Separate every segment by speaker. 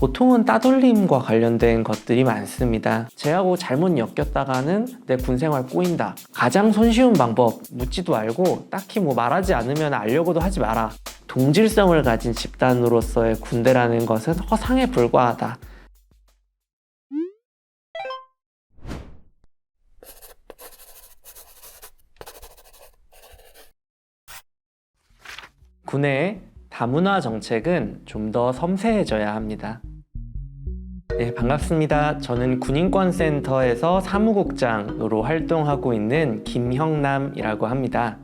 Speaker 1: 보통은 따돌림과 관련된 것들이 많습니다. 쟤하고 잘못 엮였다가는 내 군생활 꼬인다. 가장 손쉬운 방법, 묻지도 알고 딱히 말하지 않으면 알려고도 하지 마라. 동질성을 가진 집단으로서의 군대라는 것은 허상에 불과하다. 군의 다문화 정책은 좀 더 섬세해져야 합니다. 네, 반갑습니다. 저는 군인권센터에서 사무국장으로 활동하고 있는 김형남이라고 합니다.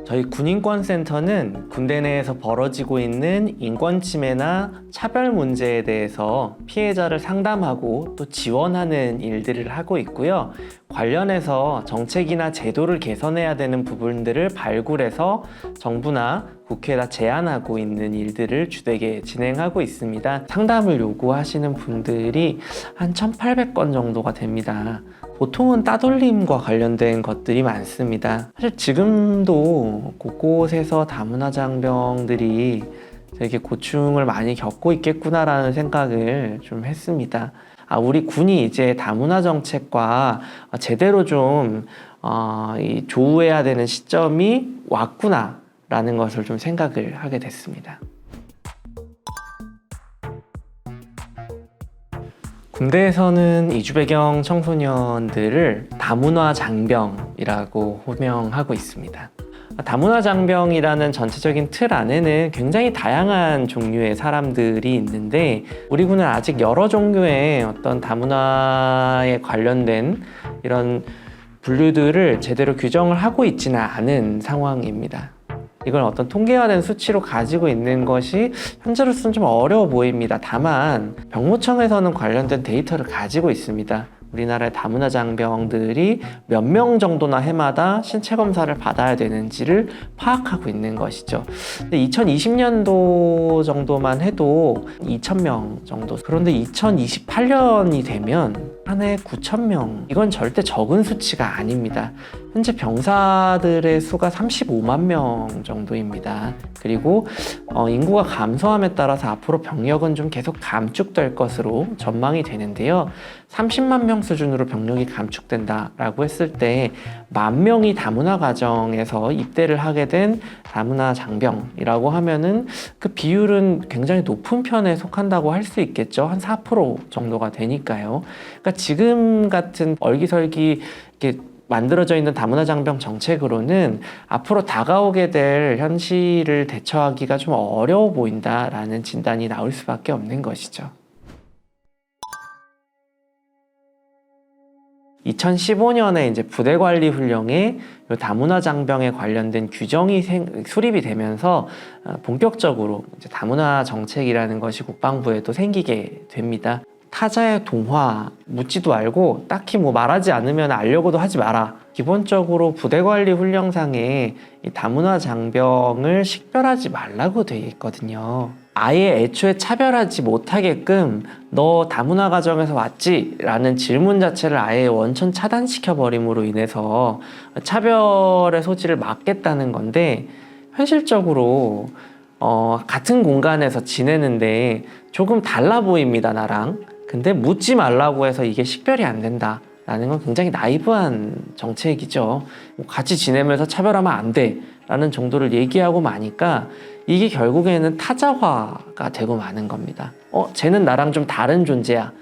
Speaker 1: 저희 군인권센터는 군대 내에서 벌어지고 있는 인권 침해나 차별 문제에 대해서 피해자를 상담하고 또 지원하는 일들을 하고 있고요. 관련해서 정책이나 제도를 개선해야 되는 부분들을 발굴해서 정부나 국회에다 제안하고 있는 일들을 주되게 진행하고 있습니다. 상담을 요구하시는 분들이 한 1,800건 정도가 됩니다. 보통은 따돌림과 관련된 것들이 많습니다. 사실 지금도 곳곳에서 다문화 장병들이 되게 고충을 많이 겪고 있겠구나라는 생각을 좀 했습니다. 우리 군이 이제 다문화 정책과 제대로 좀 조우해야 되는 시점이 왔구나라는 것을 좀 생각을 하게 됐습니다. 군대에서는 이주 배경 청소년들을 다문화 장병이라고 호명하고 있습니다. 다문화 장병이라는 전체적인 틀 안에는 굉장히 다양한 종류의 사람들이 있는데 우리 군은 아직 여러 종류의 어떤 다문화에 관련된 이런 분류들을 제대로 규정을 하고 있지는 않은 상황입니다. 이걸 어떤 통계화된 수치로 가지고 있는 것이 현재로서는 좀 어려워 보입니다. 다만 병무청에서는 관련된 데이터를 가지고 있습니다. 우리나라의 다문화 장병들이 몇 명 정도나 해마다 신체 검사를 받아야 되는지를 파악하고 있는 것이죠. 근데 2020년도 정도만 해도 2,000명 정도. 그런데 2028년이 되면 한 해 9,000명. 이건 절대 적은 수치가 아닙니다. 현재 병사들의 수가 35만 명 정도입니다. 그리고 인구가 감소함에 따라서 앞으로 병력은 좀 계속 감축될 것으로 전망이 되는데요. 30만 명 수준으로 병력이 감축된다라고 했을 때 10,000명이 다문화 가정에서 입대를 하게 된 다문화 장병이라고 하면은 그 비율은 굉장히 높은 편에 속한다고 할 수 있겠죠. 한 4% 정도가 되니까요. 그러니까 지금 같은 얼기설기 이렇게 만들어져 있는 다문화 장병 정책으로는 앞으로 다가오게 될 현실을 대처하기가 좀 어려워 보인다라는 진단이 나올 수밖에 없는 것이죠. 2015년에 이제 부대관리 훈령에 다문화 장병에 관련된 규정이 수립이 되면서 본격적으로 이제 다문화 정책이라는 것이 국방부에도 생기게 됩니다. 타자의 동화, 묻지도 알고 딱히 말하지 않으면 알려고도 하지 마라. 기본적으로 부대관리 훈령상에 이 다문화 장병을 식별하지 말라고 되어 있거든요. 아예 애초에 차별하지 못하게끔 너 다문화 가정에서 왔지? 라는 질문 자체를 아예 원천 차단시켜 버림으로 인해서 차별의 소지를 막겠다는 건데 현실적으로 같은 공간에서 지내는데 조금 달라 보입니다, 나랑. 근데 묻지 말라고 해서 이게 식별이 안 된다 라는 건 굉장히 나이브한 정책이죠. 같이 지내면서 차별하면 안 돼 라는 정도를 얘기하고 마니까 이게 결국에는 타자화가 되고 마는 겁니다. 쟤는 나랑 좀 다른 존재야.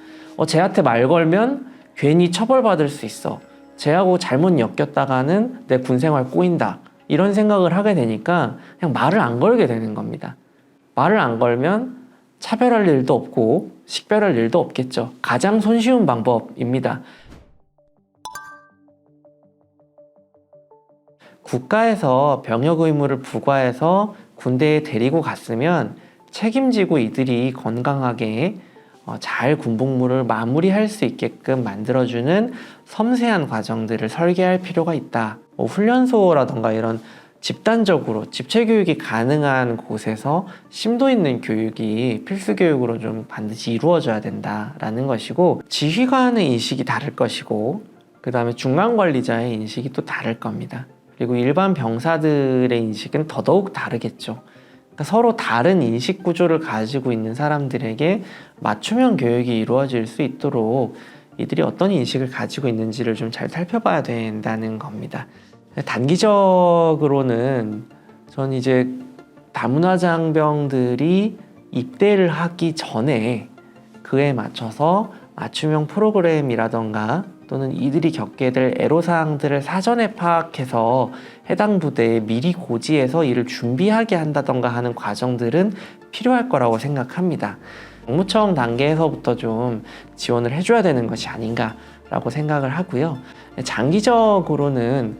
Speaker 1: 쟤한테 말 걸면 괜히 처벌받을 수 있어. 쟤하고 잘못 엮였다가는 내 군생활 꼬인다. 이런 생각을 하게 되니까 그냥 말을 안 걸게 되는 겁니다. 말을 안 걸면 차별할 일도 없고 식별할 일도 없겠죠. 가장 손쉬운 방법입니다. 국가에서 병역 의무를 부과해서 군대에 데리고 갔으면 책임지고 이들이 건강하게 잘 군복무를 마무리할 수 있게끔 만들어주는 섬세한 과정들을 설계할 필요가 있다. 훈련소라던가 이런 집단적으로 집체 교육이 가능한 곳에서 심도 있는 교육이 필수 교육으로 좀 반드시 이루어져야 된다라는 것이고, 지휘관의 인식이 다를 것이고 그 다음에 중간관리자의 인식이 또 다를 겁니다. 그리고 일반 병사들의 인식은 더더욱 다르겠죠. 그러니까 서로 다른 인식 구조를 가지고 있는 사람들에게 맞춤형 교육이 이루어질 수 있도록 이들이 어떤 인식을 가지고 있는지를 좀 잘 살펴봐야 된다는 겁니다. 단기적으로는 전 이제 다문화 장병들이 입대를 하기 전에 그에 맞춰서 맞춤형 프로그램이라던가 또는 이들이 겪게 될 애로사항들을 사전에 파악해서 해당 부대에 미리 고지해서 이를 준비하게 한다던가 하는 과정들은 필요할 거라고 생각합니다. 복무청 단계에서부터 좀 지원을 해줘야 되는 것이 아닌가라고 생각을 하고요. 장기적으로는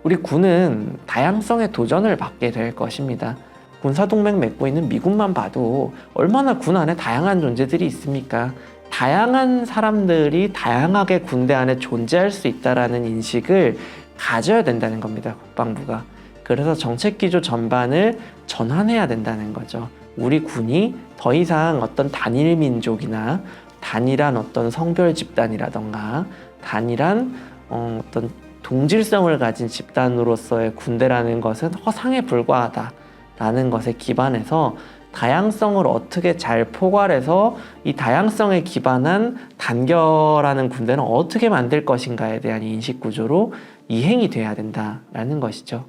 Speaker 1: 우리 군은 다양성의 도전을 받게 될 것입니다. 군사동맹 맺고 있는 미군만 봐도 얼마나 군 안에 다양한 존재들이 있습니까? 다양한 사람들이 다양하게 군대 안에 존재할 수 있다는 인식을 가져야 된다는 겁니다, 국방부가. 그래서 정책기조 전반을 전환해야 된다는 거죠. 우리 군이 더 이상 어떤 단일 민족이나 단일한 어떤 성별 집단이라던가 단일한 어떤 동질성을 가진 집단으로서의 군대라는 것은 허상에 불과하다라는 것에 기반해서 다양성을 어떻게 잘 포괄해서 이 다양성에 기반한 단결하는 군대는 어떻게 만들 것인가에 대한 인식 구조로 이행이 돼야 된다라는 것이죠.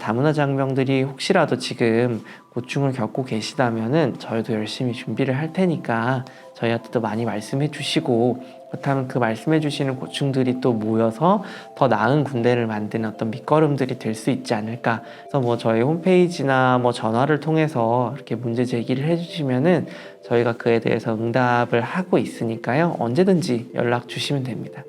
Speaker 1: 다문화 장병들이 혹시라도 지금 고충을 겪고 계시다면은 저희도 열심히 준비를 할 테니까 저희한테도 많이 말씀해 주시고, 그렇다면 그 말씀해 주시는 고충들이 또 모여서 더 나은 군대를 만드는 어떤 밑거름들이 될 수 있지 않을까. 그래서 뭐 저희 홈페이지나 뭐 전화를 통해서 이렇게 문제 제기를 해 주시면은 저희가 그에 대해서 응답을 하고 있으니까요. 언제든지 연락 주시면 됩니다.